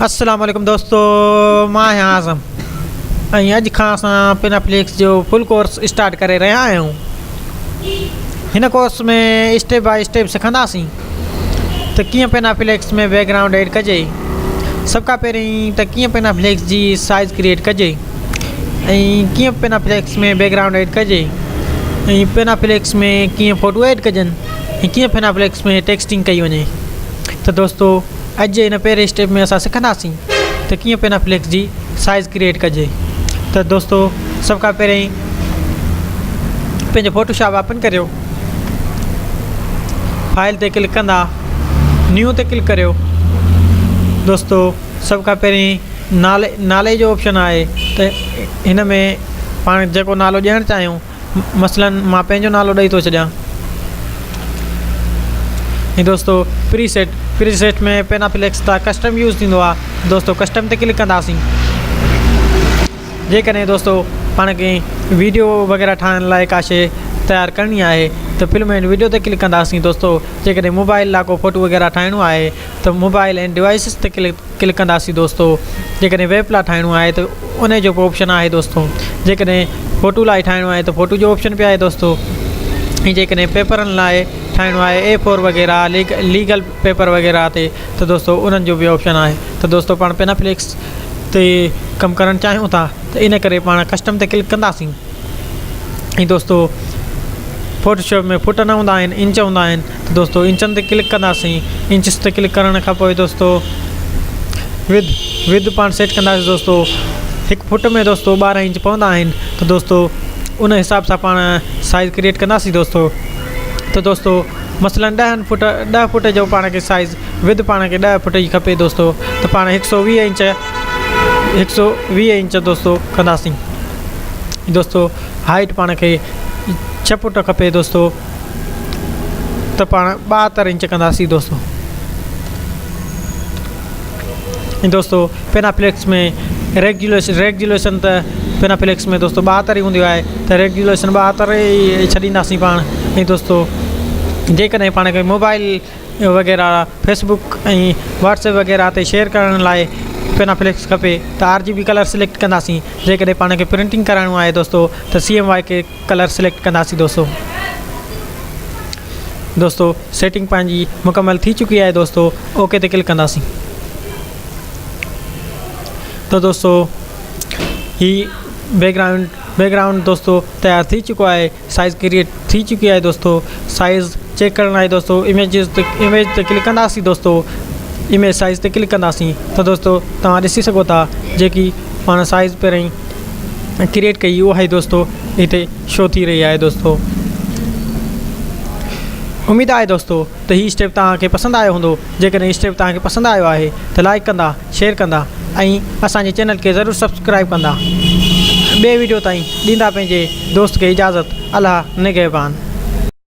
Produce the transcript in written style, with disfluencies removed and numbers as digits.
अस्सलाम वालेकुम दोस्तों, मां आहियां आज़म ऐं अॼु खां असां पेनाफ्लेक्स जो फुल कोर्स स्टार्ट करे रहिया आहियूं। हिन कोर्स में स्टेप बाय स्टेप सिखंदासीं त कीअं पेनाफ्लेक्स में बैकग्राउंड ऐड कजे, सभ खां पहिरीं त कीअं पेनाफ्लेक्स जी साइज़ क्रिएट कजे ऐं कीअं पेनाफ्लेक्स में बैकग्राउंड ऐड कजे ऐं पेनाफ्लेक्स में कीअं फ़ोटो ऐड कजनि ऐं कीअं पेनाफ्लेक्स में टेक्सटिंग कई वञे। त दोस्तों अॼु जे हिन पहिरें स्टेप में असां सिखंदासीं त कीअं पेनाफ्लेक्स जी साइज़ क्रिएट कजे। त दोस्तों सभ खां पहिरीं पंहिंजो फोटोशॉप ओपन करियो, फाइल ते क्लिक कंदा, न्यू ते क्लिक करियो। दोस्तों सभ खां पहिरीं नाले जो ऑप्शन आहे, त हिन में पाण जेको नालो ॾियणु चाहियूं, मसलन मां पंहिंजो नालो ॾेई थो छॾियां। ऐं दोस्तों प्रीसेट में पेनाफ्लेक्स त कस्टम यूज़ थींदो आहे। दोस्तों कस्टम ते क्लिक कंदासीं। जेकॾहिं दोस्तों पाण खे वीडियो वग़ैरह ठाहिण लाइ का शइ तयारु करणी आहे त फिल्म एंड वीडियो ते क्लिक कंदासीं। दोस्तों जेकॾहिं मोबाइल लाइ को फ़ोटो वग़ैरह ठाहिणो आहे त मोबाइल एंड डिवाइसिस ते क्लिक कंदासीं। दोस्तों जेकॾहिं वेब लाइ ठाहिणो आहे त उन जो ऑप्शन आहे। दोस्तों जेकॾहिं फ़ोटो लाइ ठाहिणो आहे त फ़ोटो जो ऑप्शन बि आहे। दोस्तों ऐं जेकॾहिं पेपरनि लाइ ठाहिणो आहे A4 वग़ैरह लीगल पेपर वग़ैरह ते, त दोस्तों उन्हनि जो बि ऑप्शन आहे। त दोस्तों पाण पेनाफ्लेक्स ते कमु करणु चाहियूं था त इन करे पाण कस्टम ते क्लिक कंदासीं। ऐं दोस्तों फोटोशॉप में फुट न हूंदा आहिनि, इंच हूंदा आहिनि। त दोस्तों इंचनि ते क्लिक कंदासीं। इंचिस ते क्लिक करण खां पोइ दोस्तों विद पाण सेट कंदासीं। दोस्तों 1 फुट में दोस्तों 12 इंच पवंदा आहिनि। त दोस्तों उन हिसाब सां पाण साइज़ क्रिएट कंदासीं। दोस्तों त दोस्तों मसलन 10 फुट जो पाण खे साइज़ विद पाण खे 10 फुट जी खपे। दोस्तों त पाण 120 इंच दोस्तों कंदासीं। दोस्तों हाइट पाण खे 6 फुट खपे। दोस्तों त पाण 72 इंच कंदासीं। दोस्तों ऐं दोस्तों पेनाफ्लेक्स में रेगुलेशन त पेनाफ्लेक्स में दोस्तों 72 ई हूंदी आहे, त रेगुलेशन 72 ई छॾींदासीं पाण। ऐं दोस्तों जेकॾहिं पाण खे मोबाइल वग़ैरह फेसबुक ऐं व्हाट्सएप वग़ैरह ते शेयर करण लाइ पेनाफ्लेक्स खपे त RGB कलर सिलेक्ट कंदासीं। जेकॾहिं पाण खे प्रिंटिंग कराइणो आहे दोस्तों त CMYK कलर सिलेक्ट कंदासीं। दोस्तों सेटिंग पंहिंजी मुकमल थी चुकी आहे। दोस्तों ओके ते क्लिक कंदासीं। तो दोस्तों ही बैकग्राउंड दोस्तों तैयार थी चुको आहे, साइज़ क्रिएट थी चुकी आहे। दोस्तों साइज़ चेक करण लाइ दोस्तों इमेज ते क्लिक कंदासीं। दोस्तों इमेज साइज़ ते क्लिक कंदासीं। त दोस्तों तव्हां ॾिसी सघो था जेकी पाण साइज़ पहिरीं क्रिएट कई उहा ई दोस्तों हिते शो थी रही आहे। दोस्तों उमेद आहे दोस्तों त हीउ स्टेप तव्हांखे पसंदि आयो हूंदो। जेकॾहिं स्टेप तव्हांखे पसंदि आयो आहे त लाइक कंदा, शेयर कंदा ऐं असांजे चैनल खे ज़रूरु सब्सक्राइब कंदा। ॿिए वीडियो ताईं ॾींदा पंहिंजे दोस्त खे इजाज़त। अल्लाह निगहबान।